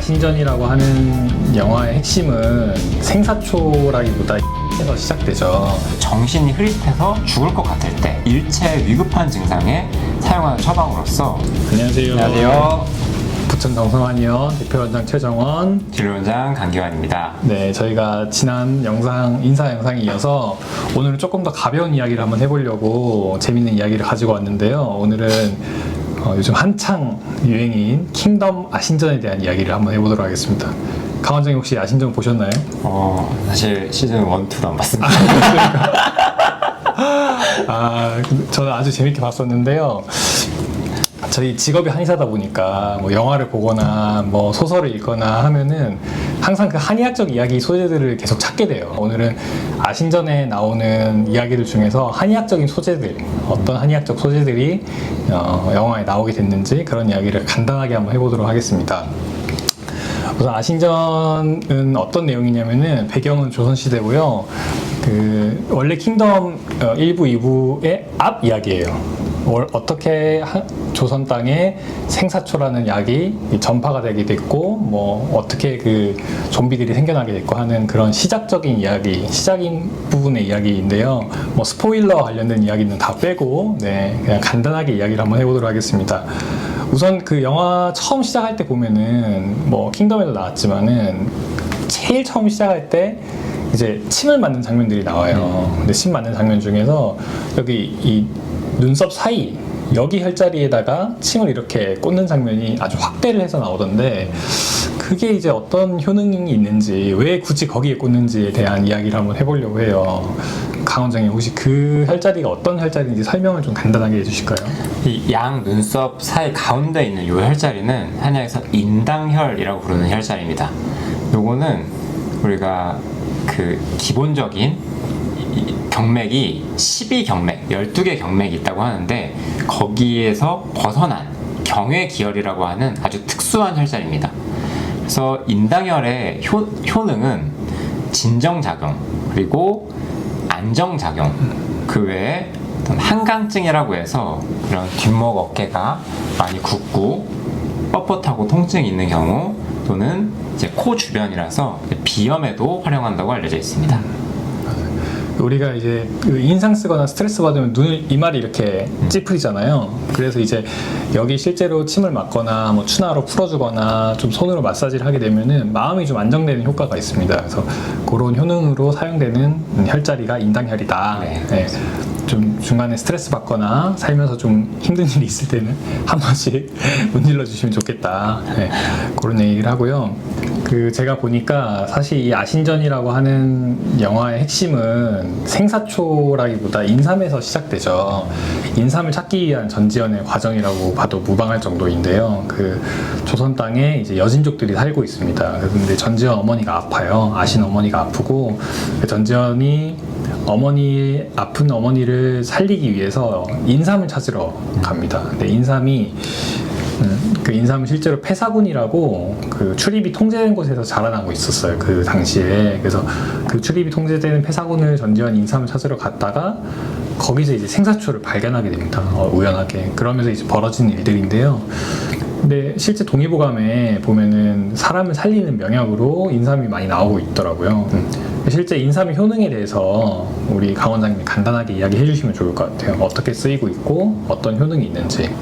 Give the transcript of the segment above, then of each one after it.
아신전이라고 하는 영화의 핵심은 생사초라기보다 에서 시작되죠. 정신이 흐릿해서 죽을 것 같을 때 일체 위급한 증상에 사용하는 처방으로서. 안녕하세요. 안녕하세요. 부천 정성환의원 대표원장 최정원, 진료원장 강기환입니다. 네, 저희가 지난 인사 영상에 이어서 오늘은 조금 더 가벼운 이야기를 한번 해보려고 재밌는 이야기를 가지고 왔는데요. 오늘은 요즘 한창 유행인 킹덤 아신전에 대한 이야기를 한번 해보도록 하겠습니다. 강 원장님 혹시 아신전 보셨나요? 사실 시즌 1, 2도 안 봤습니다. 저는 아주 재밌게 봤었는데요. 저희 직업이 한의사다 보니까 뭐 영화를 보거나 뭐 소설을 읽거나 하면은 항상 그 한의학적 이야기 소재들을 계속 찾게 돼요. 오늘은 아신전에 나오는 이야기들 중에서 한의학적인 소재들, 어떤 한의학적 소재들이 영화에 나오게 됐는지 그런 이야기를 간단하게 한번 해보도록 하겠습니다. 우선 아신전은 어떤 내용이냐면은 배경은 조선시대고요. 원래 킹덤 1부, 2부의 앞 이야기예요. 어떻게 조선 땅에 생사초라는 약이 전파가 되게 됐고, 뭐 어떻게 그 좀비들이 생겨나게 됐고 하는 그런 시작적인 이야기, 시작인 부분의 이야기인데요. 뭐 스포일러 관련된 이야기는 다 빼고, 네, 그냥 간단하게 이야기를 한번 해보도록 하겠습니다. 우선 그 영화 처음 시작할 때 보면은 뭐 킹덤에도 나왔지만은 제일 처음 시작할 때 이제 침을 맞는 장면들이 나와요. 근데 침 맞는 장면 중에서 여기 이 눈썹 사이 여기 혈자리에다가 침을 이렇게 꽂는 장면이 아주 확대를 해서 나오던데, 그게 이제 어떤 효능이 있는지, 왜 굳이 거기에 꽂는지에 대한 이야기를 한번 해보려고 해요. 강 원장님 혹시 그 혈자리가 어떤 혈자리인지 설명을 좀 간단하게 해주실까요? 이 양 눈썹 사이 가운데 있는 이 혈자리는 한의학에서 인당혈이라고 부르는 혈자리입니다. 요거는 우리가 그 기본적인 경맥이 12경맥, 12개 경맥이 있다고 하는데, 거기에서 벗어난 경외기혈이라고 하는 아주 특수한 혈자리입니다. 그래서 인당혈의 효능은 진정작용, 그리고 안정작용, 그 외에 어떤 한강증이라고 해서 이런 뒷목 어깨가 많이 굽고 뻣뻣하고 통증이 있는 경우, 또는 이제 코 주변이라서 비염에도 활용한다고 알려져 있습니다. 우리가 이제 그 인상 쓰거나 스트레스 받으면 이마를 이렇게 찌푸리잖아요. 그래서 이제 여기 실제로 침을 맞거나 뭐 추나로 풀어주거나 좀 손으로 마사지를 하게 되면은 마음이 좀 안정되는 효과가 있습니다. 그래서 그런 효능으로 사용되는 혈자리가 인당혈이다. 네. 좀 중간에 스트레스 받거나 살면서 좀 힘든 일이 있을 때는 한 번씩 문질러 주시면 좋겠다. 네. 그런 얘기를 하고요. 제가 보니까 사실 이 아신전이라고 하는 영화의 핵심은 생사초라기보다 인삼에서 시작되죠. 인삼을 찾기 위한 전지현의 과정이라고 봐도 무방할 정도인데요. 조선 땅에 이제 여진족들이 살고 있습니다. 근데 전지현 어머니가 아파요. 아신 어머니가 아프고, 전지현이 아픈 어머니를 살리기 위해서 인삼을 찾으러 갑니다. 근데 인삼은 실제로 폐사군이라고 출입이 통제된 곳에서 자라나고 있었어요. 그 당시에. 그래서 그 출입이 통제되는 폐사군을 전지현 인삼을 찾으러 갔다가 거기서 이제 생사초를 발견하게 됩니다. 우연하게. 그러면서 이제 벌어진 일들인데요. 근데 실제 동의보감에 보면은 사람을 살리는 명약으로 인삼이 많이 나오고 있더라고요. 실제 인삼의 효능에 대해서 우리 강 원장님이 간단하게 이야기해 주시면 좋을 것 같아요. 어떻게 쓰이고 있고 어떤 효능이 있는지.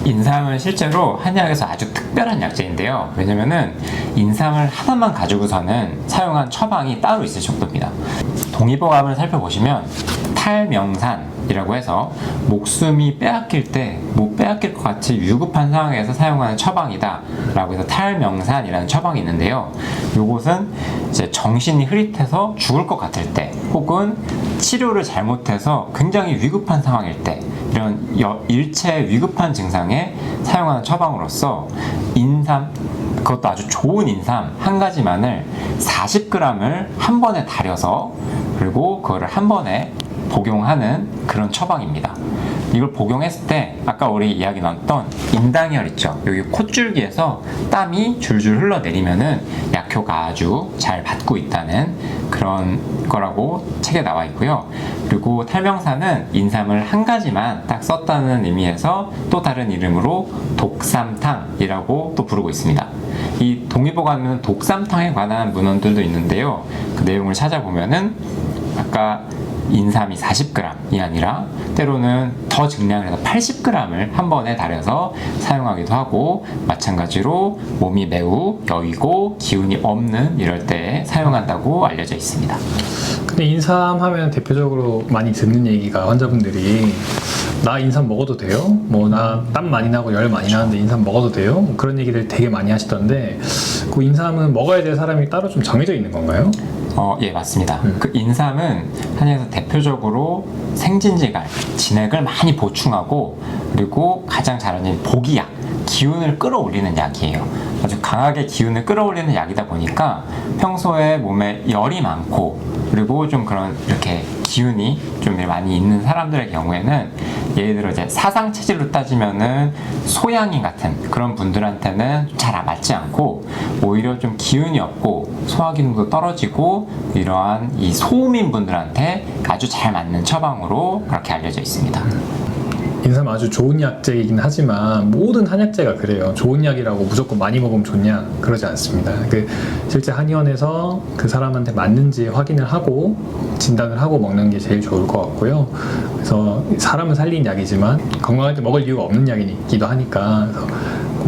인삼은 실제로 한의학에서 아주 특별한 약재인데요. 왜냐면은 인삼을 하나만 가지고서는 사용한 처방이 따로 있을 정도입니다. 동의보감을 살펴보시면 탈명산이라고 해서 목숨이 빼앗길 때 못 빼앗길 것 같이 위급한 상황에서 사용하는 처방이다 라고 해서 탈명산이라는 처방이 있는데요. 요것은 이제 정신이 흐릿해서 죽을 것 같을 때, 혹은 치료를 잘못해서 굉장히 위급한 상황일 때, 이런 일체 위급한 증상에 사용하는 처방으로서 인삼, 그것도 아주 좋은 인삼 한 가지만을 40g을 한 번에 달여서, 그리고 그거를 한 번에 복용하는 그런 처방입니다. 이걸 복용했을 때 아까 우리 이야기 나눴던 인당혈 있죠. 여기 콧줄기에서 땀이 줄줄 흘러내리면은 약효가 아주 잘 받고 있다는 그런 거라고 책에 나와 있고요. 그리고 탈명사는 인삼을 한 가지만 딱 썼다는 의미에서 또 다른 이름으로 독삼탕이라고 또 부르고 있습니다. 이 동의보감은 독삼탕에 관한 문헌들도 있는데요. 그 내용을 찾아보면은 아까 인삼이 40g이 아니라 때로는 더 증량을 해서 80g을 한 번에 달여서 사용하기도 하고, 마찬가지로 몸이 매우 여이고 기운이 없는 이럴 때 사용한다고 알려져 있습니다. 근데 인삼 하면 대표적으로 많이 듣는 얘기가 환자분들이 나 인삼 먹어도 돼요? 뭐 나 땀 많이 나고 열 많이 나는데 인삼 먹어도 돼요? 뭐 그런 얘기들 되게 많이 하시던데, 그 인삼은 먹어야 될 사람이 따로 좀 정해져 있는 건가요? 예, 맞습니다. 그 인삼은 한약에서 대표적으로 생진지갈, 진액을 많이 보충하고, 그리고 가장 잘 알려진 복이약, 기운을 끌어올리는 약이에요. 아주 강하게 기운을 끌어올리는 약이다 보니까 평소에 몸에 열이 많고, 그리고 좀 그런 이렇게 기운이 좀 많이 있는 사람들의 경우에는, 예를 들어 이제 사상 체질로 따지면은 소양인 같은 그런 분들한테는 잘 맞지 않고, 오히려 좀 기운이 없고 소화 기능도 떨어지고 이러한 이 소음인 분들한테 아주 잘 맞는 처방으로 그렇게 알려져 있습니다. 인삼 아주 좋은 약재이긴 하지만 모든 한약재가 그래요. 좋은 약이라고 무조건 많이 먹으면 좋냐? 그러지 않습니다. 실제 한의원에서 그 사람한테 맞는지 확인을 하고 진단을 하고 먹는 게 제일 좋을 것 같고요. 그래서 사람은 살린 약이지만 건강할 때 먹을 이유가 없는 약이기도 하니까, 그래서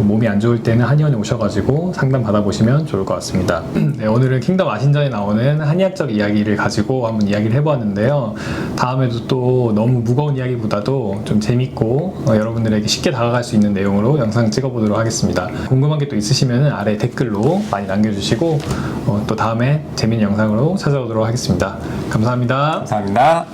몸이 안 좋을 때는 한의원에 오셔가지고 상담 받아보시면 좋을 것 같습니다. 네, 오늘은 킹덤 아신전에 나오는 한의학적 이야기를 가지고 한번 이야기를 해보았는데요. 다음에도 또 너무 무거운 이야기보다도 좀 재밌고 여러분들에게 쉽게 다가갈 수 있는 내용으로 영상 찍어보도록 하겠습니다. 궁금한 게 또 있으시면 아래 댓글로 많이 남겨주시고 또 다음에 재밌는 영상으로 찾아오도록 하겠습니다. 감사합니다. 감사합니다.